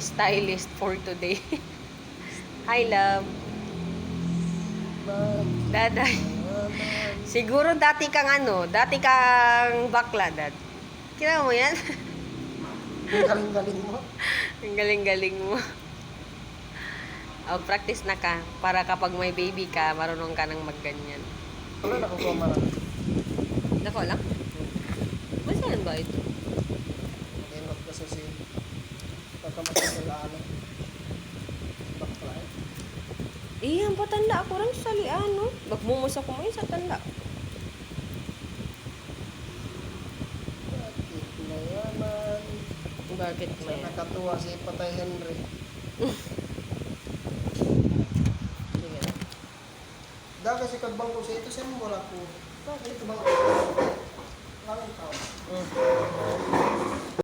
stylist for today. Hi, love. Daday. Siguro dati kang bakla, dad. Kina mo yan? Ang galing-galing mo. Ang galing-galing mo. Oh, practice na ka. Para kapag may baby ka, marunong ka nang magganyan. Wala na akong marami. Nako lang? Masaan ba ito? Mag-inot kasi si pagkamatagalaan. Bakla eh. Ang patanda ako rin sa liano. Magmumos ako mo sa tanda. Bakit na yaman? Bakit Sa may? nakatuwa si Patay Henry. Sige na. Dahil kasi kadbang ko siya, ito siya mo wala ko. Bakit ito bang? Langit tao.